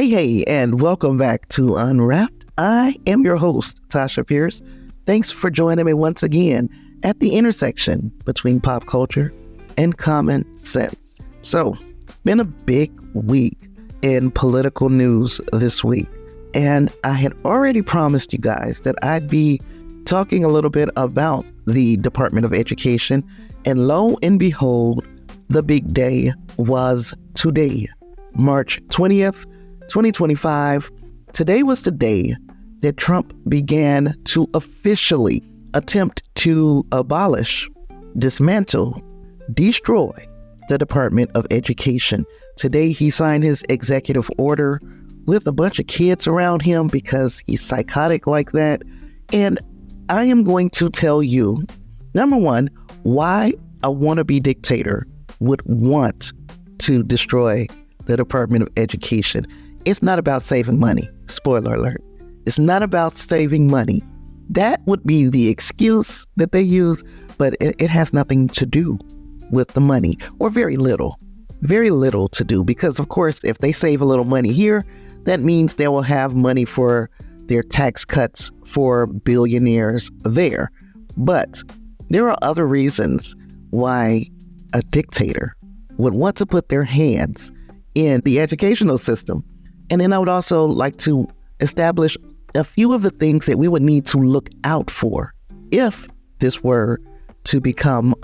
Hey, and welcome back to Unwrapped. I am your host, Tasha Pierce. Thanks for joining me once again at the intersection between pop culture and common sense. So, it's been a big week in political news this week, and I had already promised you guys that I'd be talking a little bit about the Department of Education, and lo and behold, the big day was today, March 20th, 2025. Today was the day that Trump began to officially attempt to abolish, dismantle, destroy the Department of Education. Today he signed his executive order with a bunch of kids around him because he's psychotic like that. And I am going to tell you, number one, why a wannabe dictator would want to destroy the Department of Education. It's not about saving money. Spoiler alert. It's not about saving money. That would be the excuse that they use, but it has nothing to do with the money, or very little to do, because of course, if they save a little money here, that means they will have money for their tax cuts for billionaires there. But there are other reasons why a dictator would want to put their hands in the educational system. And then I would also like to establish a few of the things that we would need to look out for if this were to become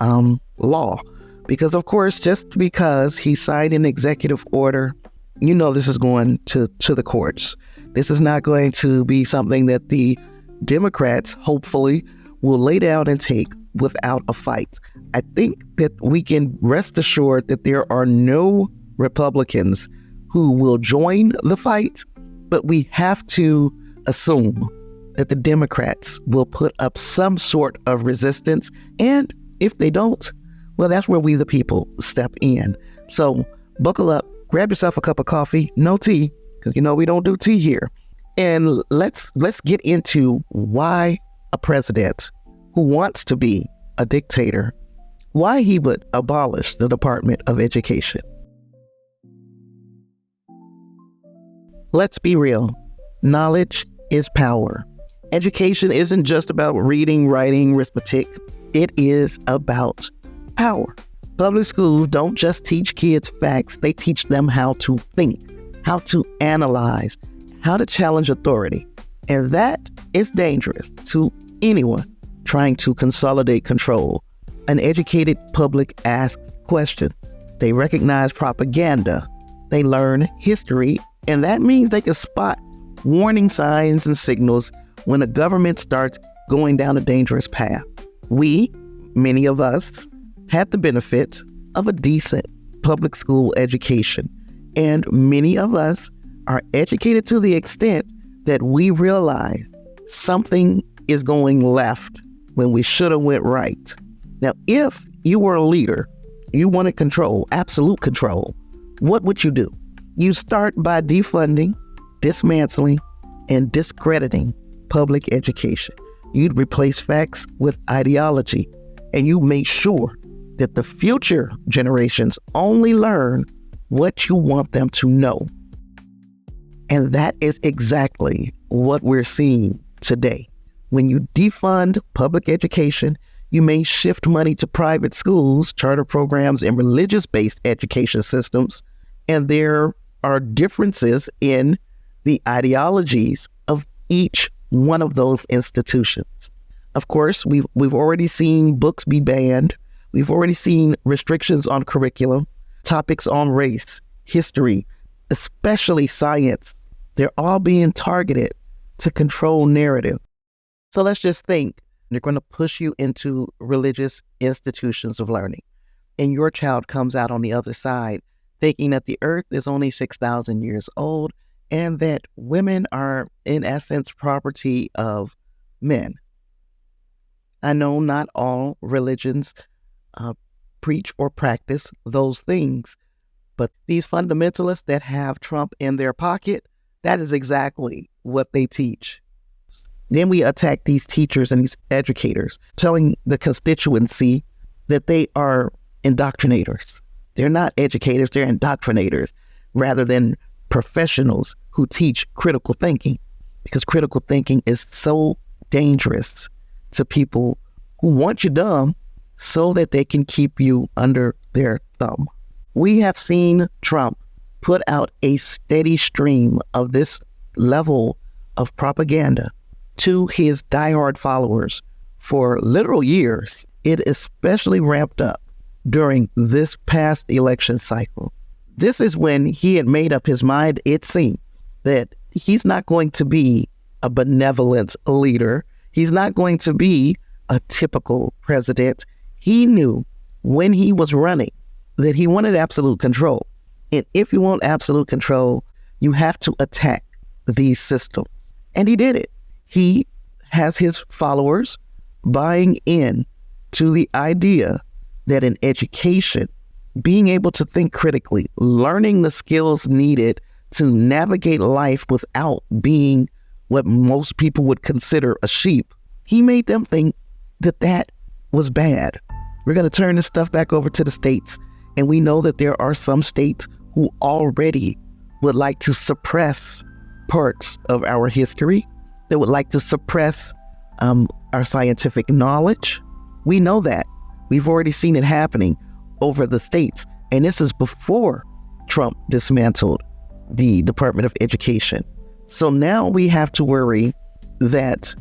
law. Because of course, just because he signed an executive order, this is going to the courts. This is not going to be something that the Democrats, hopefully, will lay down and take without a fight. I think that we can rest assured that there are no Republicans who will join the fight, but we have to assume that the Democrats will put up some sort of resistance. And if they don't, well, that's where we, the people, step in. So buckle up, grab yourself a cup of coffee, no tea, because we don't do tea here. And let's get into why a president who wants to be a dictator, why he would abolish the Department of Education. Let's be real. Knowledge is power. Education isn't just about reading, writing, arithmetic. It is about power. Public schools don't just teach kids facts. They teach them how to think, how to analyze, how to challenge authority. And that is dangerous to anyone trying to consolidate control. An educated public asks questions. They recognize propaganda. They learn history. And that means they can spot warning signs and signals when a government starts going down a dangerous path. We, many of us, had the benefit of a decent public school education. And many of us are educated to the extent that we realize something is going left when we should have went right. Now, if you were a leader, you wanted control, absolute control, what would you do? You start by defunding, dismantling, and discrediting public education. You'd replace facts with ideology, and you make sure that the future generations only learn what you want them to know. And that is exactly what we're seeing today. When you defund public education, you may shift money to private schools, charter programs, and religious-based education systems, and there are differences in the ideologies of each one of those institutions. Of course, we've already seen books be banned. We've already seen restrictions on curriculum, topics on race, history, especially science. They're all being targeted to control narrative. So let's just think they're going to push you into religious institutions of learning, and your child comes out on the other side thinking that the earth is only 6,000 years old and that women are, in essence, property of men. I know not all religions preach or practice those things, but these fundamentalists that have Trump in their pocket, that is exactly what they teach. Then we attack these teachers and these educators, telling the constituency that they are indoctrinators. They're not educators, they're indoctrinators, rather than professionals who teach critical thinking, because critical thinking is so dangerous to people who want you dumb so that they can keep you under their thumb. We have seen Trump put out a steady stream of this level of propaganda to his diehard followers for literal years. It especially ramped up during this past election cycle. This is when he had made up his mind, it seems, that he's not going to be a benevolent leader. He's not going to be a typical president. He knew when he was running that he wanted absolute control. And if you want absolute control, you have to attack these systems. And he did it. He has his followers buying in to the idea that in education, being able to think critically, learning the skills needed to navigate life without being what most people would consider a sheep, he made them think that that was bad. We're going to turn this stuff back over to the states. And we know that there are some states who already would like to suppress parts of our history. They would like to suppress our scientific knowledge. We know that. We've already seen it happening over the states. And this is before Trump dismantled the Department of Education. So now we have to worry that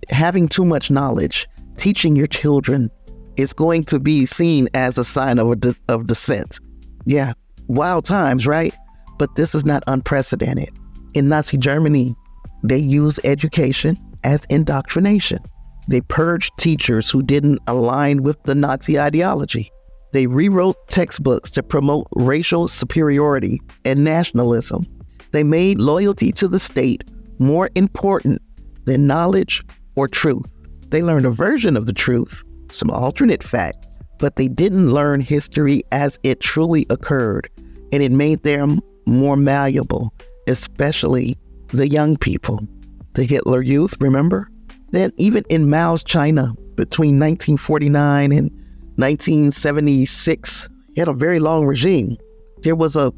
having too much knowledge, teaching your children, is going to be seen as a sign of dissent. Yeah, wild times, right? But this is not unprecedented. In Nazi Germany, they used education as indoctrination. They purged teachers who didn't align with the Nazi ideology. They rewrote textbooks to promote racial superiority and nationalism. They made loyalty to the state more important than knowledge or truth. They learned a version of the truth, some alternate facts, but they didn't learn history as it truly occurred, and it made them more malleable, especially the young people. The Hitler Youth, remember? Then even in Mao's China, between 1949 and 1976, he had a very long regime. There was a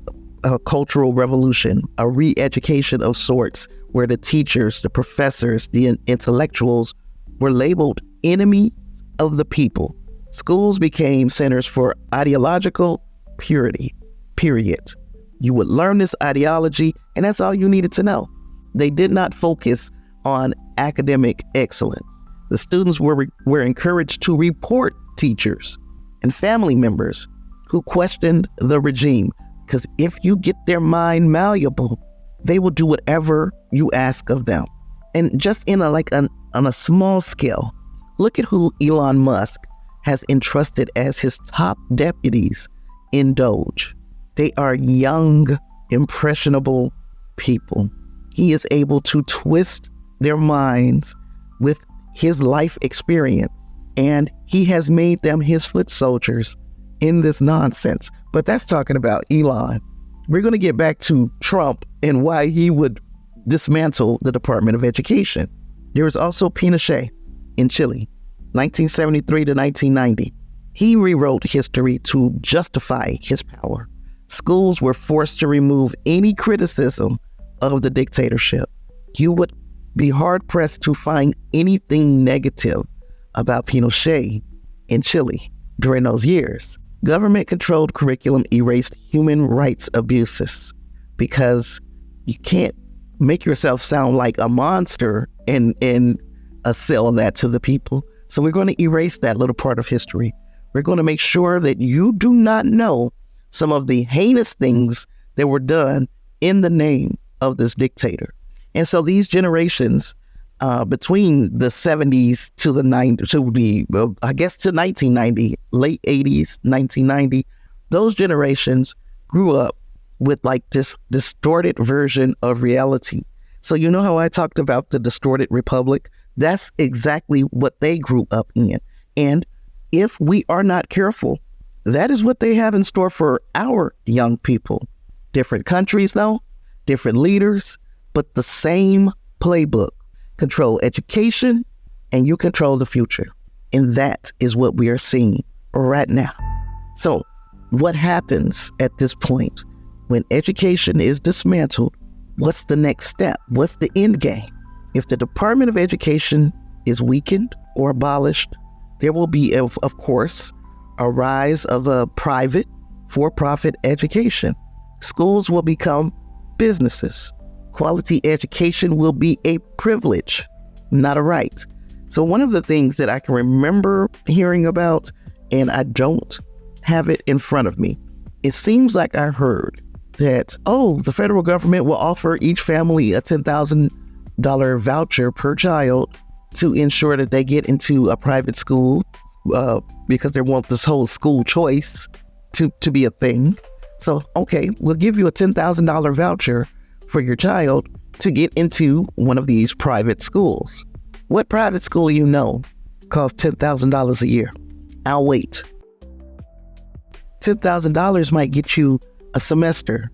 cultural revolution, a re-education of sorts, where the teachers, the professors, the intellectuals were labeled enemy of the people. Schools became centers for ideological purity, period. You would learn this ideology, and that's all you needed to know. They did not focus on academic excellence. The students were encouraged to report teachers and family members who questioned the regime, because if you get their mind malleable, they will do whatever you ask of them. And just on a small scale, look at who Elon Musk has entrusted as his top deputies in Doge. They are young, impressionable people. He is able to twist their minds with his life experience, and he has made them his foot soldiers in this nonsense. But that's talking about Elon. We're going to get back to Trump and why he would dismantle the Department of Education. There was also Pinochet in Chile, 1973 to 1990. He rewrote history to justify his power. Schools were forced to remove any criticism of the dictatorship. You would be hard-pressed to find anything negative about Pinochet in Chile during those years. Government-controlled curriculum erased human rights abuses, because you can't make yourself sound like a monster and sell that to the people. So we're going to erase that little part of history. We're going to make sure that you do not know some of the heinous things that were done in the name of this dictator. And so these generations between the 70s to the 90s, to 1990, late 80s, 1990, those generations grew up with like this distorted version of reality. So you know how I talked about the distorted republic? That's exactly what they grew up in. And if we are not careful, that is what they have in store for our young people. Different countries, though, different leaders, but the same playbook. Control education, and you control the future. And that is what we are seeing right now. So what happens at this point when education is dismantled, what's the next step? What's the end game? If the Department of Education is weakened or abolished, there will be, of course, a rise of a private, for-profit education. Schools will become businesses. Quality education will be a privilege, not a right. So one of the things that I can remember hearing about, and I don't have it in front of me, it seems like I heard that, the federal government will offer each family a $10,000 voucher per child to ensure that they get into a private school because they want this whole school choice to be a thing. So, okay, we'll give you a $10,000 voucher for your child to get into one of these private schools. What private school you know costs $10,000 a year? I'll wait. $10,000 might get you a semester.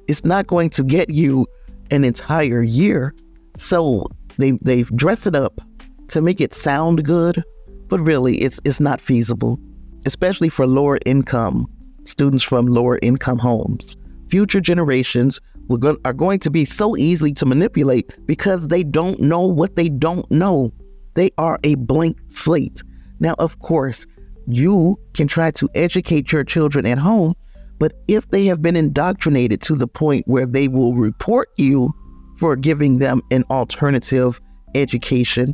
It's not going to get you an entire year. So they've dressed it up to make it sound good, but really it's not feasible, especially for lower income students from lower income homes. Future generations are going to be so easily to manipulate because they don't know what they don't know. They are a blank slate. Now, of course, you can try to educate your children at home, but if they have been indoctrinated to the point where they will report you for giving them an alternative education,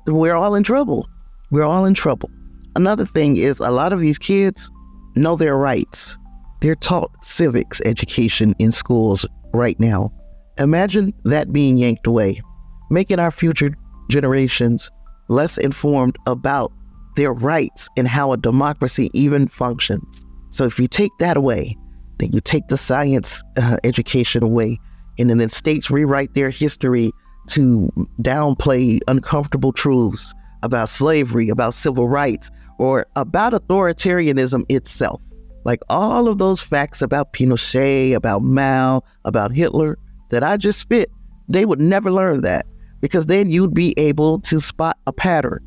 we're all in trouble. Another thing is a lot of these kids know their rights. They're taught civics education in schools right now. Imagine that being yanked away, making our future generations less informed about their rights and how a democracy even functions. So if you take that away, then you take the science education away, and then states rewrite their history to downplay uncomfortable truths about slavery, about civil rights, or about authoritarianism itself. Like all of those facts about Pinochet, about Mao, about Hitler that I just spit, they would never learn that, because then you'd be able to spot a pattern,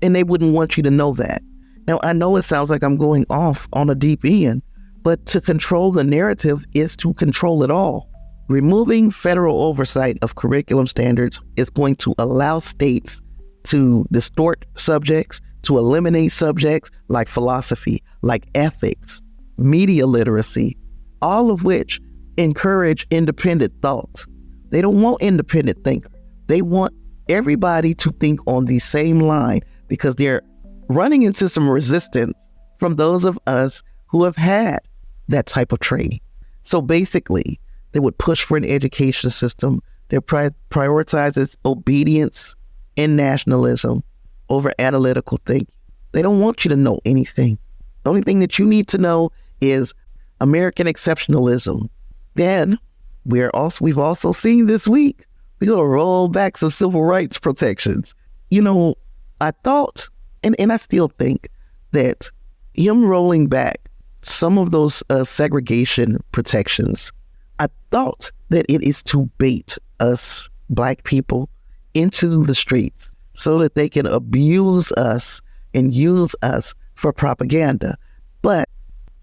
and they wouldn't want you to know that. Now, I know it sounds like I'm going off on a deep end, but to control the narrative is to control it all. Removing federal oversight of curriculum standards is going to allow states to distort subjects, to eliminate subjects like philosophy, like ethics, media literacy, all of which encourage independent thought. They don't want independent thinkers. They want everybody to think on the same line, because they're running into some resistance from those of us who have had that type of training. So basically, they would push for an education system that prioritizes obedience and nationalism over analytical thinking. They don't want you to know anything. The only thing that you need to know is American exceptionalism. Then we've also seen this week, we're going to roll back some civil rights protections. You know, I thought, and I still think, that him rolling back some of those segregation protections, I thought that it is to bait us Black people into the streets so that they can abuse us and use us for propaganda. But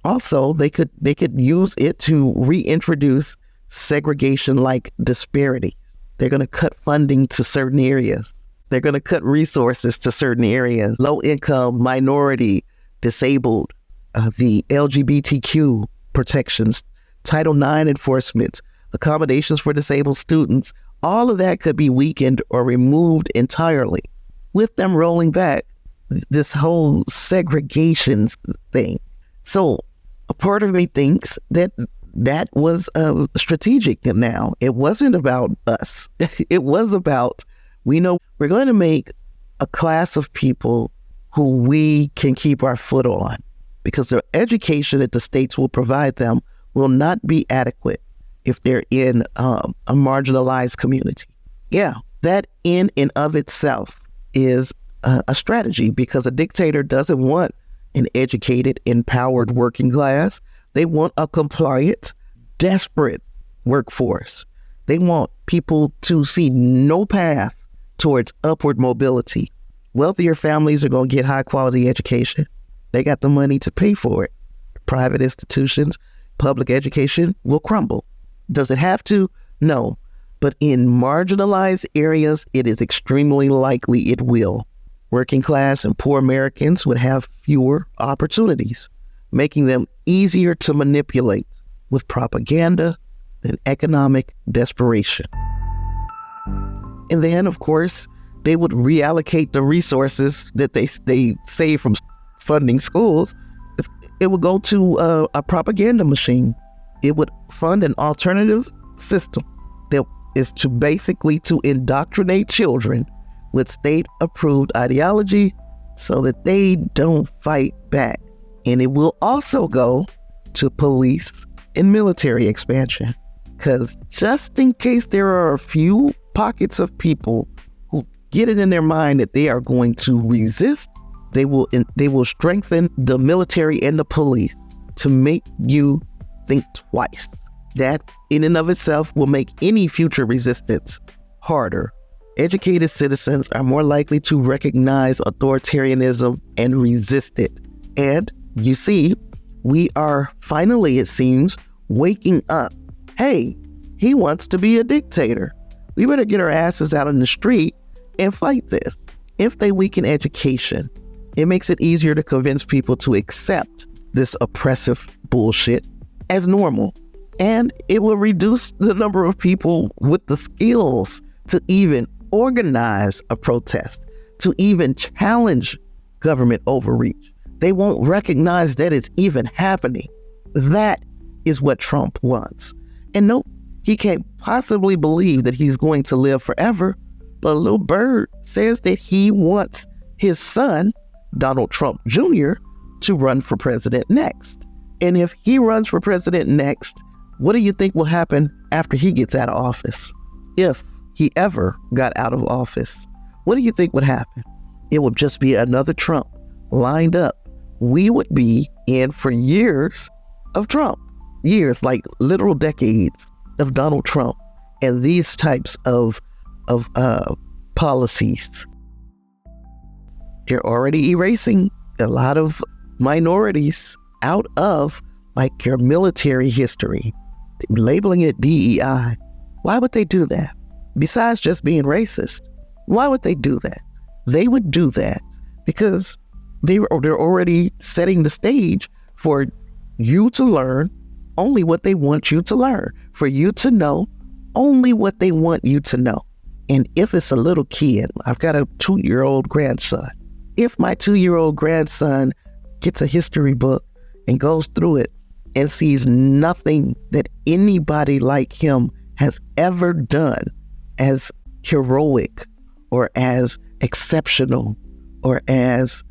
also they could use it to reintroduce segregation-like disparities. They're going to cut funding to certain areas. They're going to cut resources to certain areas. Low income, minority, disabled, the LGBTQ protections, Title IX enforcement, accommodations for disabled students, all of that could be weakened or removed entirely with them rolling back this whole segregation thing. So a part of me thinks that was strategic now. It wasn't about us. It was about, we know we're going to make a class of people who we can keep our foot on, because the education that the states will provide them will not be adequate if they're in a marginalized community. Yeah, that in and of itself is a strategy, because a dictator doesn't want an educated, empowered working class. They want a compliant, desperate workforce. They want people to see no path towards upward mobility. Wealthier families are going to get high quality education. They got the money to pay for it. Private institutions, public education will crumble. Does it have to? No. But in marginalized areas, it is extremely likely it will. Working class and poor Americans would have fewer opportunities, making them easier to manipulate with propaganda and economic desperation. And then, of course, they would reallocate the resources that they save from funding schools. It would go to a propaganda machine. It would fund an alternative system that is to indoctrinate children with state-approved ideology so that they don't fight back. And it will also go to police and military expansion. Because just in case there are a few pockets of people who get it in their mind that they are going to resist, they will strengthen the military and the police to make you think twice. That in and of itself will make any future resistance harder. Educated citizens are more likely to recognize authoritarianism and resist it. And you see, we are finally, it seems, waking up. Hey, he wants to be a dictator. We better get our asses out on the street and fight this. If they weaken education, it makes it easier to convince people to accept this oppressive bullshit as normal. And it will reduce the number of people with the skills to even organize a protest, to even challenge government overreach. They won't recognize that it's even happening. That is what Trump wants. And nope, he can't possibly believe that he's going to live forever. But a little bird says that he wants his son, Donald Trump Jr., to run for president next. And if he runs for president next, what do you think will happen after he gets out of office? If he ever got out of office, what do you think would happen? It would just be another Trump lined up. We would be in for years of Trump. Years, like literal decades of Donald Trump and these types of policies. They're already erasing a lot of minorities out of like your military history, labeling it DEI. Why would they do that? Besides just being racist, why would they do that? They would do that because they're already setting the stage for you to learn only what they want you to learn, for you to know only what they want you to know. And if it's a little kid, I've got a 2-year-old grandson. If my 2-year-old grandson gets a history book and goes through it and sees nothing that anybody like him has ever done as heroic or as exceptional or as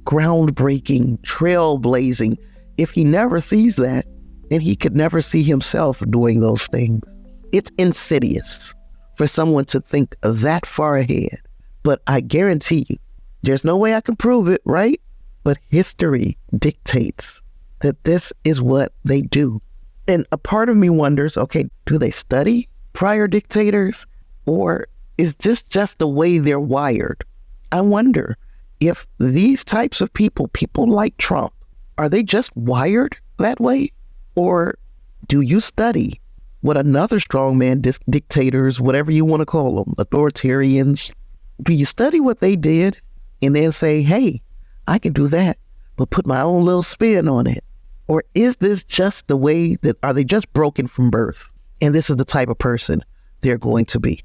groundbreaking, trailblazing, if he never sees that, then he could never see himself doing those things. It's insidious for someone to think that far ahead. But I guarantee you, there's no way I can prove it, right? But history dictates that this is what they do. And a part of me wonders, okay, do they study prior dictators? Or is this just the way they're wired? I wonder if these types of people like Trump, are they just wired that way? Or do you study what another strongman dictators, whatever you want to call them, authoritarians, do you study what they did and then say, hey, I can do that, but put my own little spin on it? Or is this just the way that, are they just broken from birth? And this is the type of person they're going to be.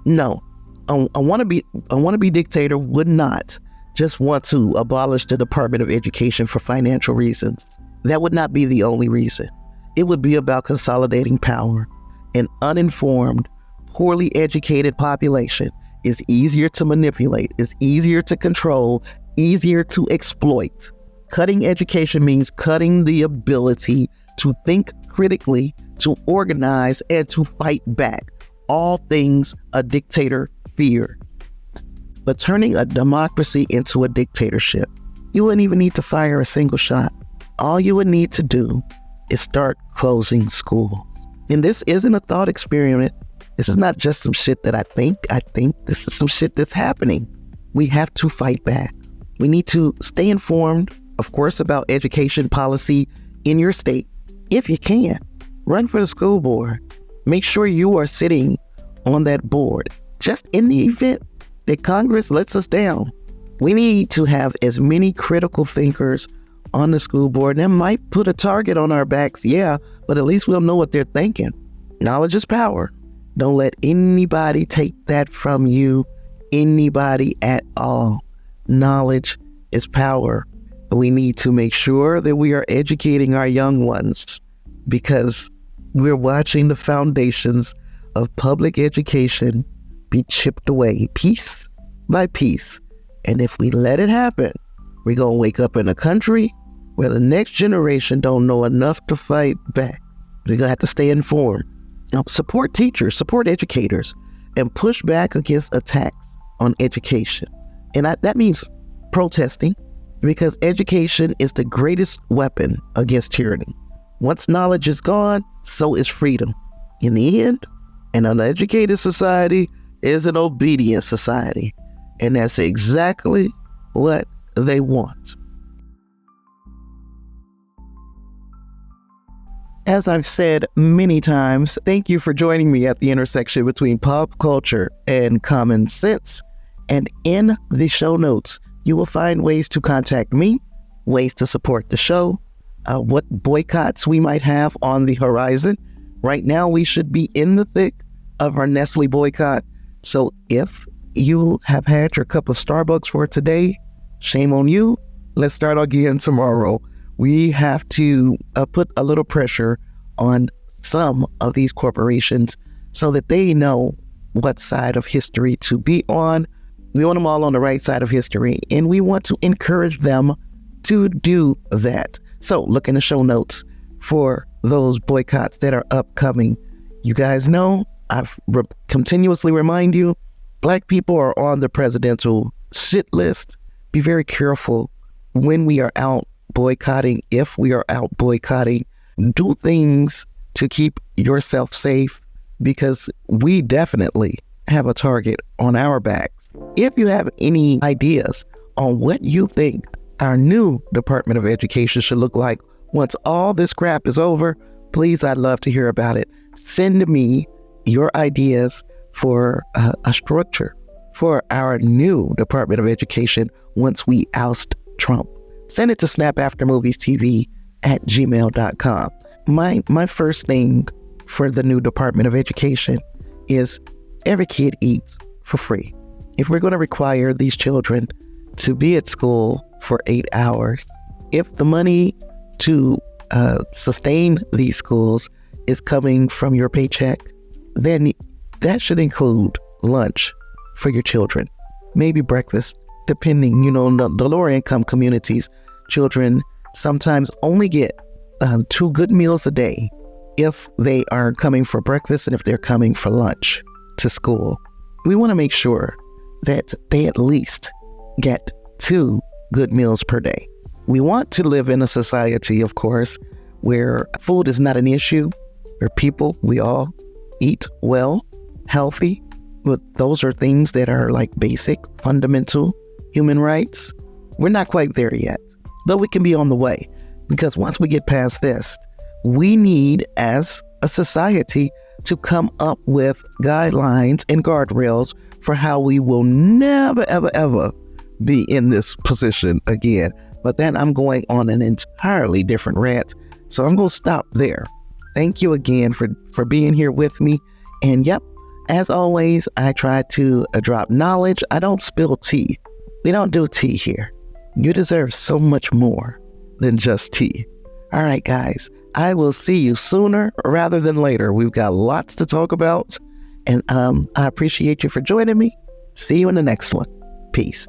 No, I want to be dictator would not just want to abolish the Department of Education for financial reasons. That would not be the only reason. It would be about consolidating power. An uninformed, poorly educated population is easier to manipulate, is easier to control, easier to exploit. Cutting education means cutting the ability to think critically, to organize, and to fight back. All things a dictator fears. But turning a democracy into a dictatorship, you wouldn't even need to fire a single shot. All you would need to do is start closing schools. And this isn't a thought experiment. This is not just some shit that I think. This is some shit that's happening. We have to fight back. We need to stay informed of course, about education policy in your state. If you can, run for the school board. Make sure you are sitting on that board. Just in the event that Congress lets us down, we need to have as many critical thinkers on the school board. That might put a target on our backs, yeah, but at least we'll know what they're thinking. Knowledge is power. Don't let anybody take that from you, anybody at all. Knowledge is power. We need to make sure that we are educating our young ones, because we're watching the foundations of public education be chipped away piece by piece. And if we let it happen, we're going to wake up in a country where the next generation don't know enough to fight back. We're going to have to stay informed. Support teachers, support educators, and push back against attacks on education. And that means protesting, because education is the greatest weapon against tyranny. Once knowledge is gone, so is freedom. In the end, an uneducated society is an obedient society. And that's exactly what they want. As I've said many times, thank you for joining me at the intersection between pop culture and common sense. And in the show notes, you will find ways to contact me, ways to support the show, what boycotts we might have on the horizon. Right now, we should be in the thick of our Nestle boycott. So if you have had your cup of Starbucks for today, shame on you. Let's start again tomorrow. We have to put a little pressure on some of these corporations so that they know what side of history to be on. We want them all on the right side of history, and we want to encourage them to do that. So look in the show notes for those boycotts that are upcoming. You guys know, I've continuously remind you, Black people are on the presidential shit list. Be very careful when we are out boycotting. If we are out boycotting, do things to keep yourself safe, because we definitely have a target on our backs. If you have any ideas on what you think our new Department of Education should look like once all this crap is over, please, I'd love to hear about it. Send me your ideas for a structure for our new Department of Education once we oust Trump. Send it to snapaftermoviestv@gmail.com. My first thing for the new Department of Education is every kid eats for free. If we're going to require these children to be at school for 8 hours, if the money to sustain these schools is coming from your paycheck, then that should include lunch for your children, maybe breakfast, depending, the lower income communities, children sometimes only get 2 good meals a day if they are coming for breakfast and if they're coming for lunch to school. We want to make sure that they at least get 2 good meals per day. We want to live in a society, of course, where food is not an issue, where people, we all eat well, healthy, but those are things that are like basic, fundamental human rights. We're not quite there yet, but we can be on the way, because once we get past this, we need, as a society, to come up with guidelines and guardrails for how we will never, ever, ever be in this position again. But then I'm going on an entirely different rant, so I'm going to stop there. Thank you again for being here with me. And yep, as always, I try to drop knowledge. I don't spill tea. We don't do tea here. You deserve so much more than just tea. All right, guys, I will see you sooner rather than later. We've got lots to talk about, and I appreciate you for joining me. See you in the next one. Peace.